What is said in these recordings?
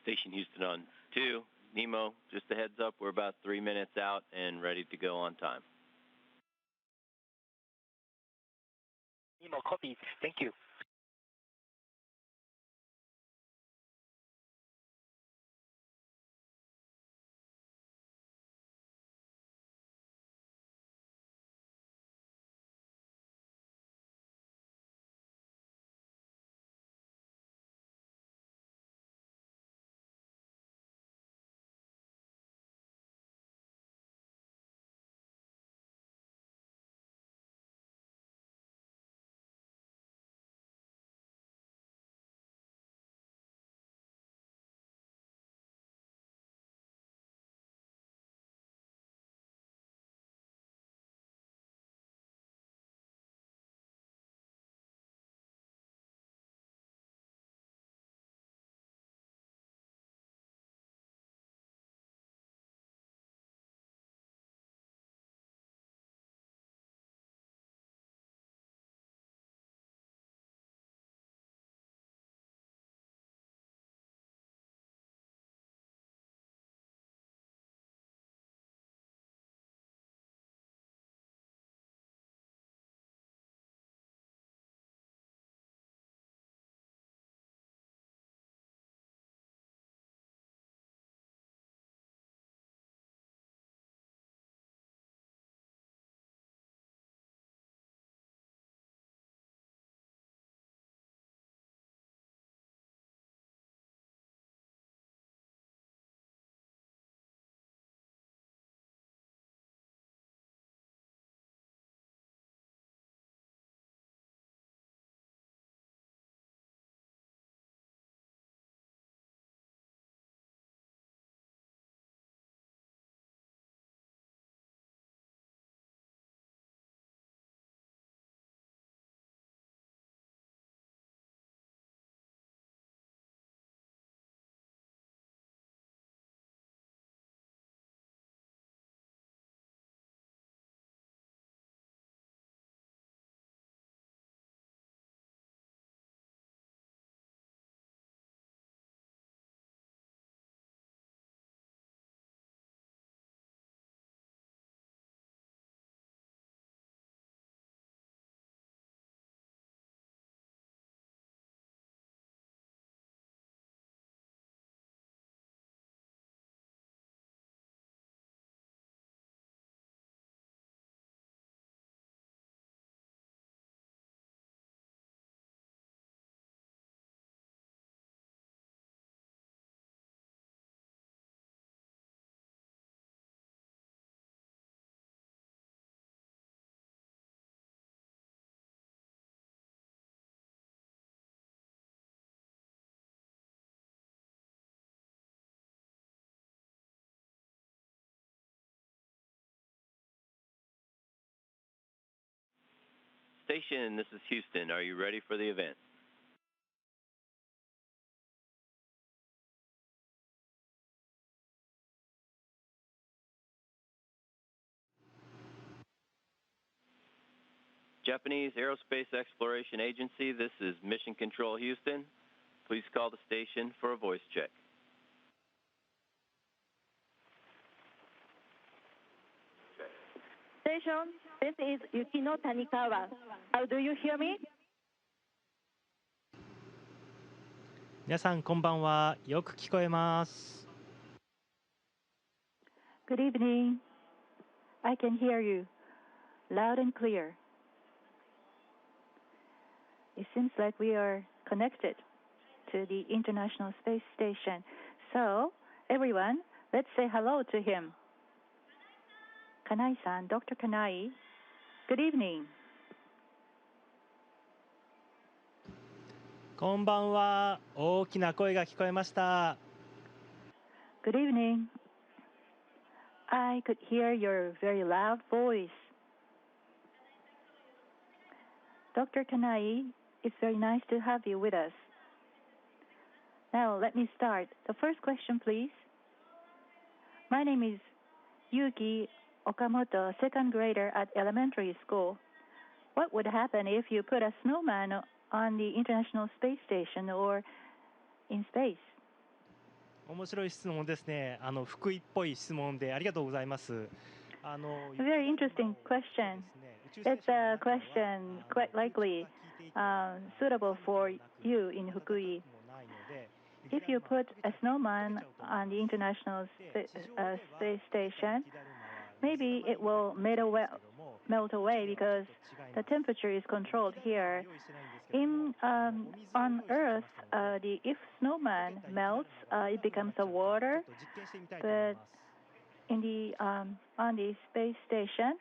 Station Houston on 2. Nemo, just a heads up, we're about 3 minutes out and ready to go on time. Nemo copies. Thank you. Station, this is Houston. Are you ready for the event? Japanese Aerospace Exploration Agency, this is Mission Control Houston. Please call the station for a voice check. Station, this is Yukino Tanikawa. How do you hear me? 皆さんこんばんは。よく聞こえます。Good evening. I can hear you loud and clear. It seems like we are connected to the International Space Station. So, everyone, let's say hello to him. Kanai-san, Dr. Kanai, good evening. こんばんは。大きな声が聞こえました。Good evening. I could hear your very loud voice. Dr. Kanai, it's very nice to have you with us. Now, let me start. The first question, please. My name is Yuki Okamoto, second grader at elementary school. What would happen if you put a snowman on the International Space Station or in space? 面白い質問ですね。福井っぽい質問でありがとうございます。Very interesting question. It's a question quite likely suitable for you in Fukui. If you put a snowman on the International Space Station, maybe it will melt away because the temperature is controlled here. On Earth, if snowman melts, it becomes a water. But on the space station,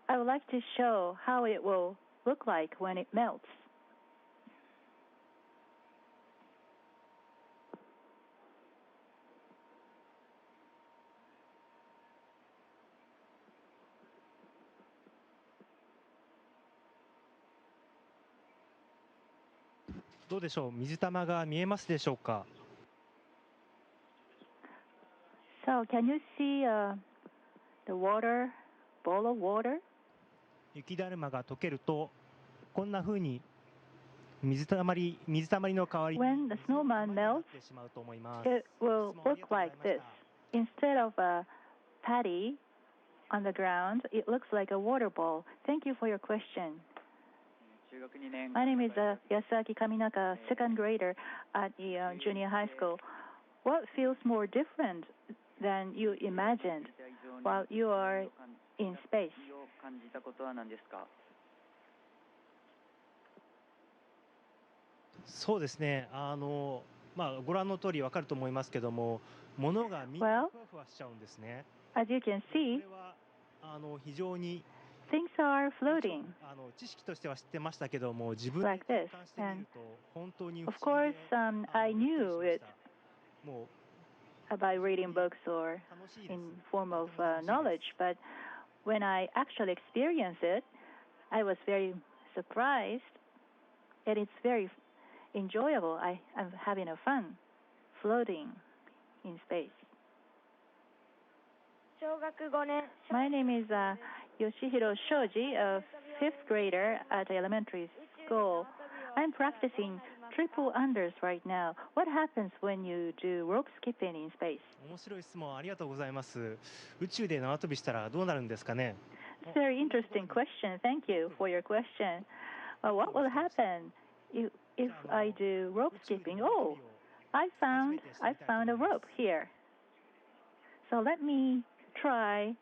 I would like to show how it will look like when it melts. So, can you see the water, ball of water? 雪だるまが溶けるとこんな風に水たまりの代わりに When the snowman melts, it will look like this. Instead of a patty on the ground, it looks like a water ball. Thank you for your question. My name is Yasuaki Kaminaka, second grader at the junior high school. What feels more different than you imagined while you are in space? そうですね。ご覧の通りわかると思いますけども、物がみんなふわふわしちゃうんですね。As you can こ see, れは非常に things are floating 知識としては知ってましたけども、自分で like 体 this. 感してみ And ると本当に不 of 思議 course, で I びっくりし knew まし it た。もう by reading books or 楽しいです。 in form と of ても楽しいです。 knowledge, but when I actually experienced it, I was very surprised, and it's very enjoyable. I'm having a fun floating in space. My name is Yoshihiro Shoji, a fifth grader at elementary school. I'm practicing triple unders right now. What happens when you do rope skipping in space? 面白い質問ありがとうございます。宇宙で縄跳びしたらどうなるんですかね。 It's a very interesting question. Thank you for your question. What will happen if I do rope skipping? Oh, I found a rope here. So let me try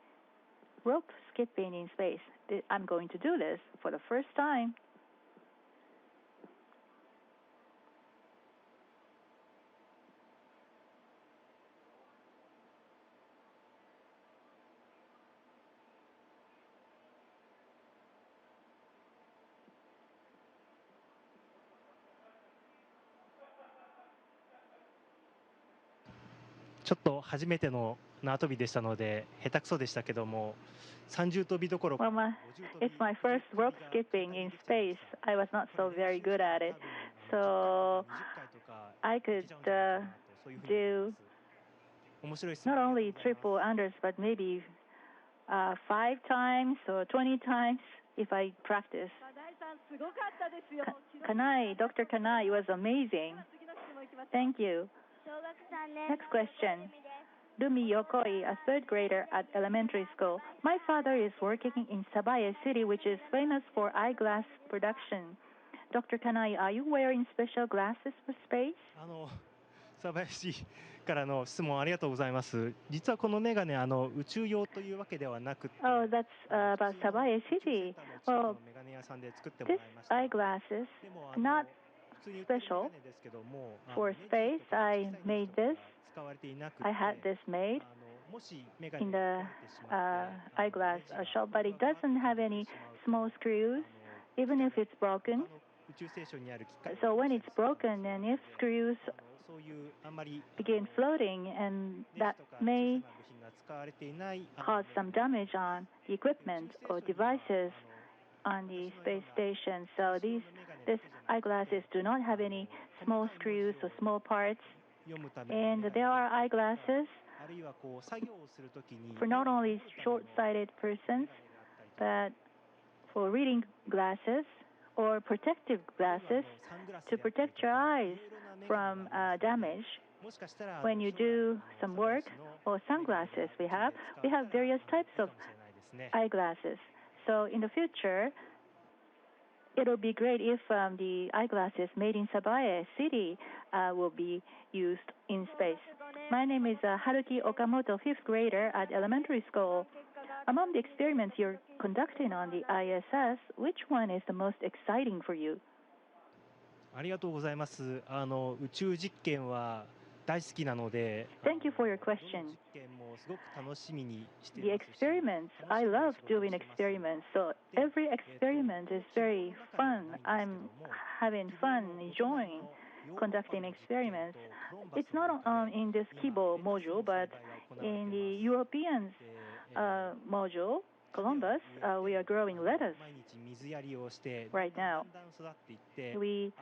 rope skipping in space. I'm going to do this for the first time.ちょっと初めての縄跳びでしたので下手くそでしたけども、30跳びどころか Well, it's my first rope skipping in space. I was not so very good at it, so I could do not only triple unders, but maybe 5 times or 20 times if I practice. Kanai, Dr. Kanai was amazing. Thank you. Next question. Rumi Yokoi, a third grader at elementary school. My father is working in Sabaye City, which is famous for eyeglass production. Dr. Kanai, are you wearing special glasses for space? 鯖江市からの質問ありがとうございます。実はこのメガネ宇宙用というわけではなくて、 Oh, that's about Sabaye City. Well, メガネ屋さんで作ってもら these いました。 eyeglasses でも not 普通に売ってるメガ special ネですけども、 for ネジ space. とか I 小さいネジ made とか this. が使われていなくて、 I had this made もしメガネ in が the 壊れてしまって、 eyeglass ネジが shop, but it doesn't have any small screws, even if it's broken. 宇宙ステーションにある機械 So when it's broken and if screws そういうあんまり begin floating, and ネジ that とか小さ may な部品が使われていない cause some damage on the equipment or devices on the space station. So these eyeglasses do not have any small screws or small parts. 読むため And there are eyeglasses あるいはこう作業をするときに for not only short-sighted persons, but for reading glasses or protective glasses to protect your eyes from damage when you do some work or sunglasses we have various types of eyeglasses. So in the future, it'll be great if the eyeglasses made in Sabae City will be used in space. My name is Haruki Okamoto, 5th grader at elementary school. Among the experiments you're conducting on the ISS, which one is the most exciting for you? ありがとうございます。宇宙実験は大好きなので、Thank you for your question. 実験もすごく楽しみにしてい The ますし、 experiments, I love doing experiments. So every experiment is very fun. I'm having fun, enjoying conducting experiments. It's not in this Kibo module, but in the European module, Columbus, we are growing lettuce 毎日水やりをして、 right now. だんだん育っていって、 We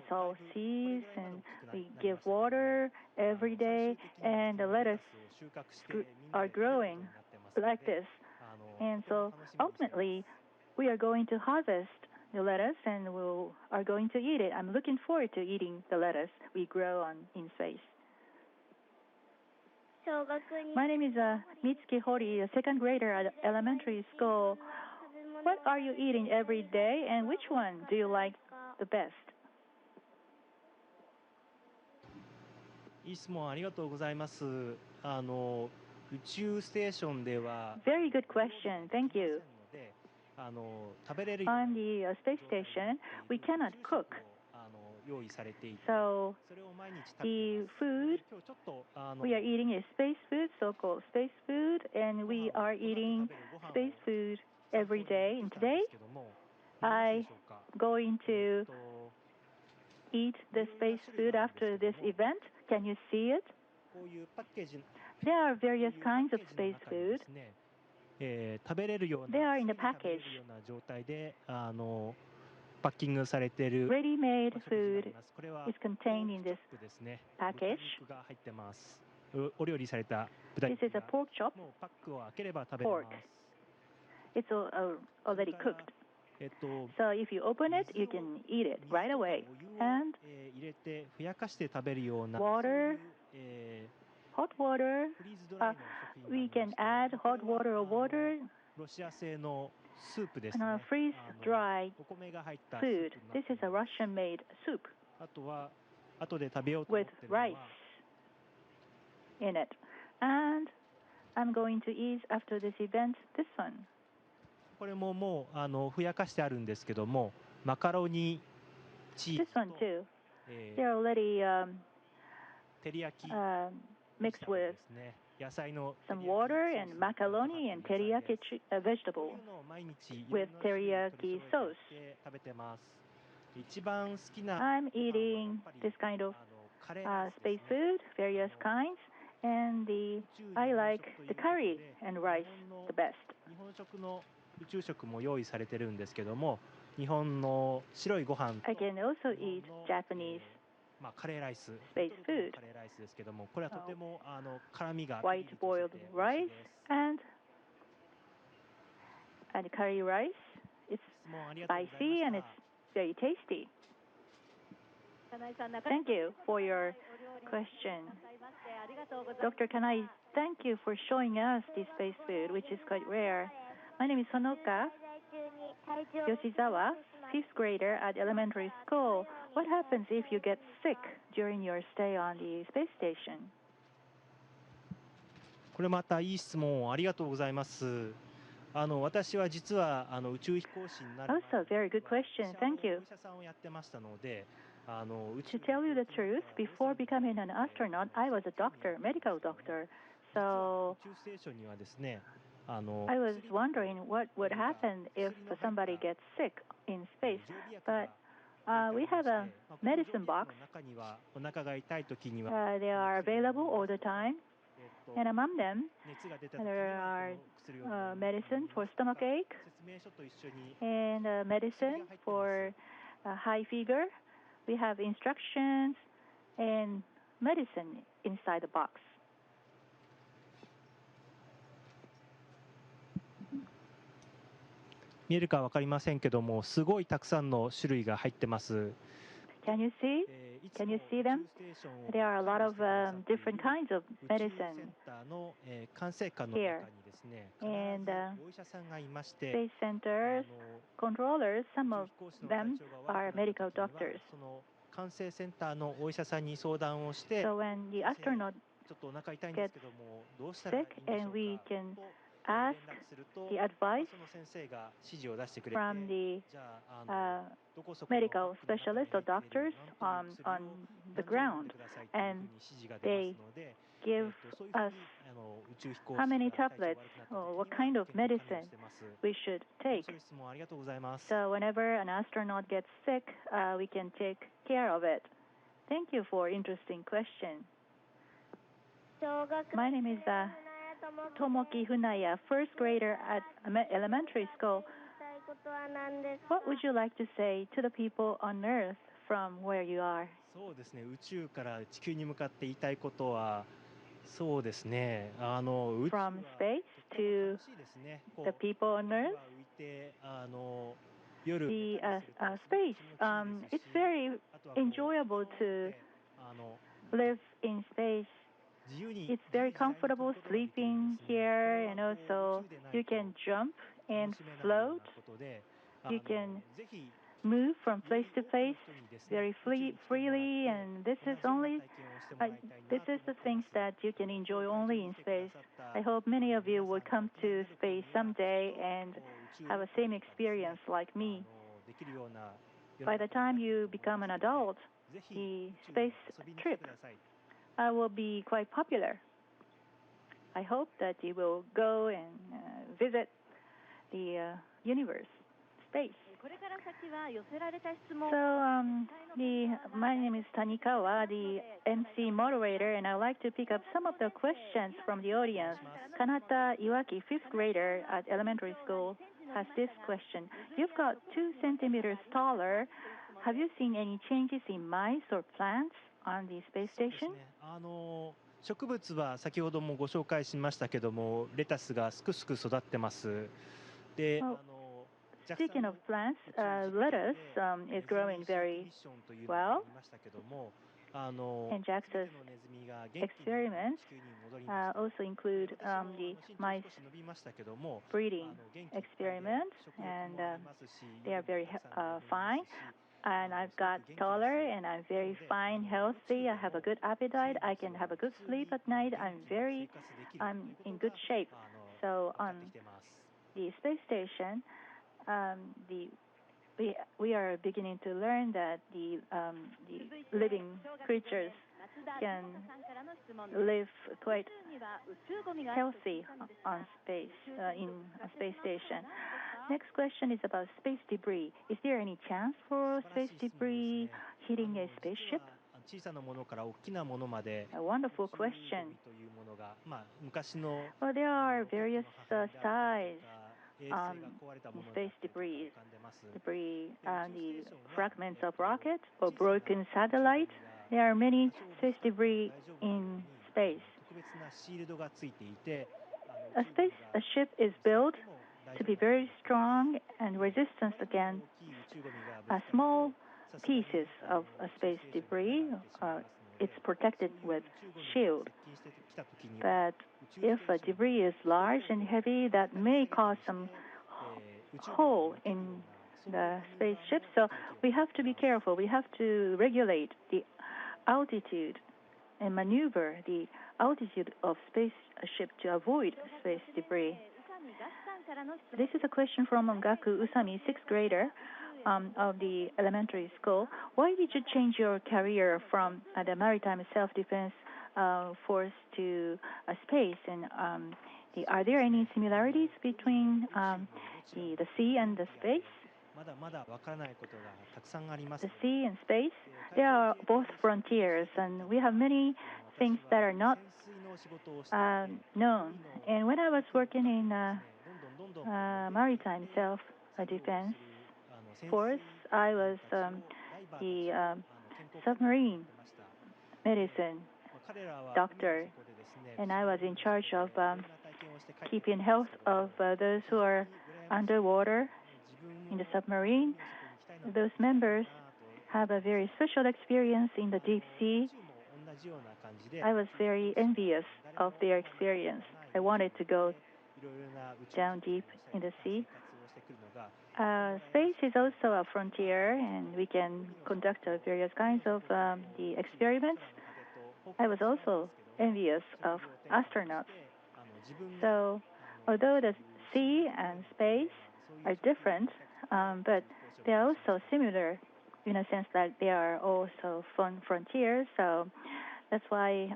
sow seeds and we give water every day, and the lettuce 収穫してみん are なで食べること growing になってますので、 like this. とて And も so 楽しみにしています。 ultimately, we are going to harvest the lettuce and we are going to eat it. I'm looking forward to eating the lettuce we grow in space. My name is Mitsuki Hori, a 2nd grader at elementary school. What are you eating every day, and which one do you like the best? いい質問ありがとうございます。宇宙ステーションでは Very good question. Thank you. 食べれる On the space station, we cannot cook. 用意されていて、 So それを毎日食べてい the ます。 food 今日ちょっと we are eating is space food, so-called space food, and we are eating space food every day. And today, I going to eat the space food after this event. Can you see it? こういうパッケージ There are various kinds of space food. 食べれるような They are in the 食べれるような状態でパッキングされている Ready-made 食事があり food ます。これは is contained in ポー this クチョップですね。 package. 豚肉が入ってます。お料理された豚 This 肉 is a が pork chop. もうパックを開ければ食べれます。 It's already cooked. So if you open it, you can eat it right away. And 入れてふやかして食べるような water, そういう hot water. フリーズドライの食品があり We まして can add hot water or water ロシア製のスープです and ね。 freeze-dried お米が入ったスー food. プになっ This て is a ます。 Russian-made soup あとは後で食べようと思 with ってるの rice は in it. And I'm going to eat after this event this one. これももうふやかしてあるんですけども、マカロニチー This ズ one と、 too. They're already 照り焼き mixed with ですね。野菜の some water and macaroni and teriyaki vegetable こういうのを毎日 with いろんな種類 teriyaki 取り sauce. 揃えてやって食べてます。一番好きな I'm eating this kind of カレーライスで space すね。 food, various kinds, and I like the curry and rice the best. 日本食の宇宙食も用意されてるんですけども、日本の白いご飯と I can also 日 eat 本の Japanese カレーライス、 space food, カレーライスですけども、これはとても辛みが white ピリリとして boiled て美味しい rice です。 and curry rice. It's 質問ありがとうございま spicy し and た it's very tasty. Thank you for your question. Dr. Kanai, thank you for showing us this space food, which is quite rare. My name is Honoka Yoshizawa, 5th grader at elementary school. What happens if you get sick during your stay on the space station? これまたいい質問をありがとうございます。私は実は宇宙飛行士になる Also, very good question. Thank you. お医者さんをやってましたので、To tell you the truth, before becoming an astronaut, I was a doctor, medical doctor. 宇 So 宙ステーションにはですね、 I was wondering what would happen if somebody gets sick in space. But we have a medicine box. 中にはお腹が痛い時には They are available all the time. And among them, 熱が出た時に there は are この薬を medicine for stomach ache 説明書と一緒に and medicine for high fever. We have instructions and medicine inside the box. 見えるか分かりませんけども、すごいたくさんの種類が入ってます。Can you see? Can you see them? There are a lot of different kinds of medicine here. And space centers, controllers, some of them are medical doctors. So when the astronaut gets sick, and we can ask the advice from the medical specialists or doctors on the ground, and they give us how many tablets or what kind of medicine we should take. So whenever an astronaut gets sick, we can take care of it. Thank you for interesting question. My name is Tomoki Funaya, first grader at elementary school. What would you like to say to the people on Earth from where you are? そうですね。宇宙から地球に向かって言いたいことは、そうですね。宇宙は From space to 楽しいですね。 the people on Earth? 浮いて夜 The space, it's very enjoyable to live in space. It's very comfortable sleeping here, and also you can jump and float. You can move from place to place very freely, and this is the things that you can enjoy only in space. I hope many of you will come to space someday and have the same experience like me. By the time you become an adult, the space trip will be quite popular. I hope that you will go and visit the universe, space. So my name is Tanikawa, the MC moderator, and I'd like to pick up some of the questions from the audience. Kanata Iwaki, fifth grader at elementary school, has this question. You've got 2 centimeters taller. Have you seen any changes in mice or plants on the space station? 植物は先ほどもご紹介しましたけども、レタスがすくすく育ってます。で、Speaking of plants, lettuce is growing very well. And JAXA's experiments also include the mice breeding experiments, and they are very fine. And I've got taller, and I'm very fine, healthy. I have a good appetite. I can have a good sleep at night. I'm in good shape. So on the space station, we are beginning to learn that the living creatures can live quite healthy on space in a space station. Next question is about space debris. Is there any chance for space debris hitting a spaceship? A wonderful question. Well, there are various sizes space debris, the fragments of rockets or broken satellites. There are many space debris in space. A ship is built to be very strong and resistant against small pieces of space debris. It's protected with shield. But if a debris is large and heavy, that may cause some hole in the spaceship. So we have to be careful. We have to regulate the altitude and maneuver the altitude of spaceship to avoid space debris. This is a question from Ongaku Usami, sixth grader of the elementary school. Why did you change your career from the maritime self-defense force to space? And are there any similarities between the sea and the space? The sea and space, they are both frontiers, and we have many things that are not known. And when I was working in maritime self-defense force, I was the submarine medicine doctor, and I was in charge of keeping health of those who are underwater in the submarine. Those members have a very special experience in the deep sea. I was very envious of their experience. I wanted to go down deep in the sea. Space is also a frontier, and we can conduct various kinds of the experiments. I was also envious of astronauts. So, although the sea and space are different, but they are also similar in a sense that they are also fun frontiers. So that's why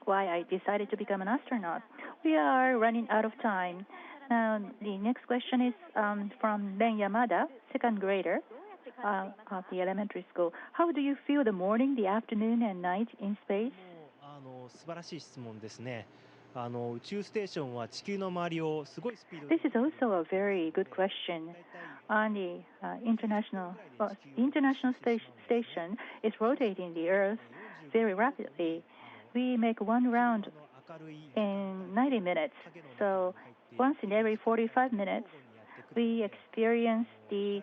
I decided to become an astronaut. We are running out of time. Now, the next question is from Ben Yamada, second grader of the elementary school. How do you feel the morning, the afternoon, and night in space? 素晴らしい質問ですね。宇宙ステーションは地球の周りをすごいスピードで This is also a very good question. On the international station is rotating the Earth very rapidly. We make one round in 90 minutes. So once in every 45 minutes, we experience the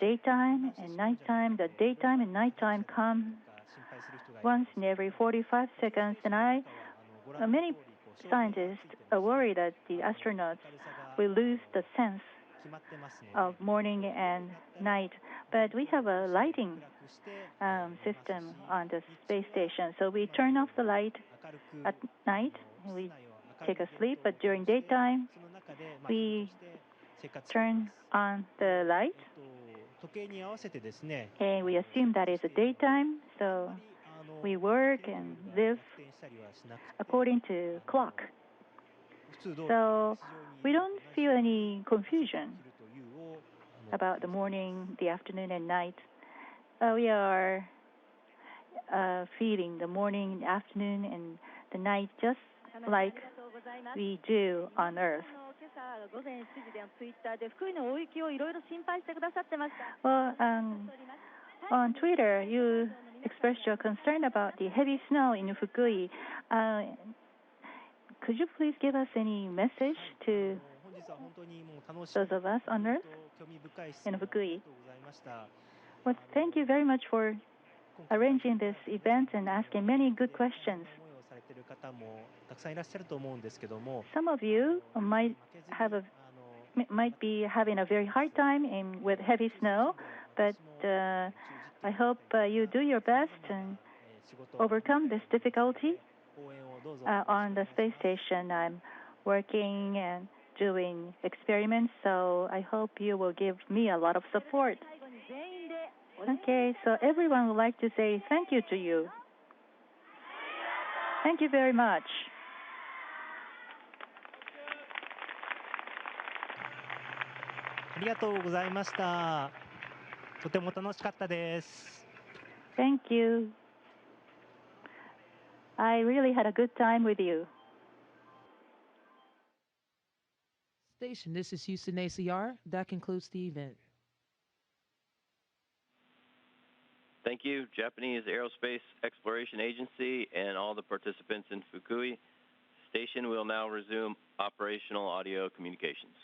daytime and nighttime. The daytime and nighttime come once in every 45 seconds. And many scientists are worried that the astronauts will lose the sense of morning and night. But we have a lighting system on the space station. So we turn off the light at night and we take a sleep. But during daytime, we turn on the light. And we assume that it's a daytime. So we work and live according to clock. So we don't feel any confusion about the morning, the afternoon, and night. We are feeling the morning, afternoon, and the night just like we do on Earth. Well, on Twitter, you expressed your concern about the heavy snow in Fukui. Could you please give us any message to those of us on Earth in Fukui? Well, thank you very much for arranging this event and asking many good questions. Some of you might be having a very hard time with heavy snow, but I hope you do your best and overcome this difficulty. On the space station, I'm working and doing experiments, so I hope you will give me a lot of support. Okay, so everyone would like to say thank you to you. Thank you very much. Thank you. I really had a good time with you. Station, this is Houston ACR. That concludes the event. Thank you, Japanese Aerospace Exploration Agency and all the participants in Fukui. Station will now resume operational audio communications.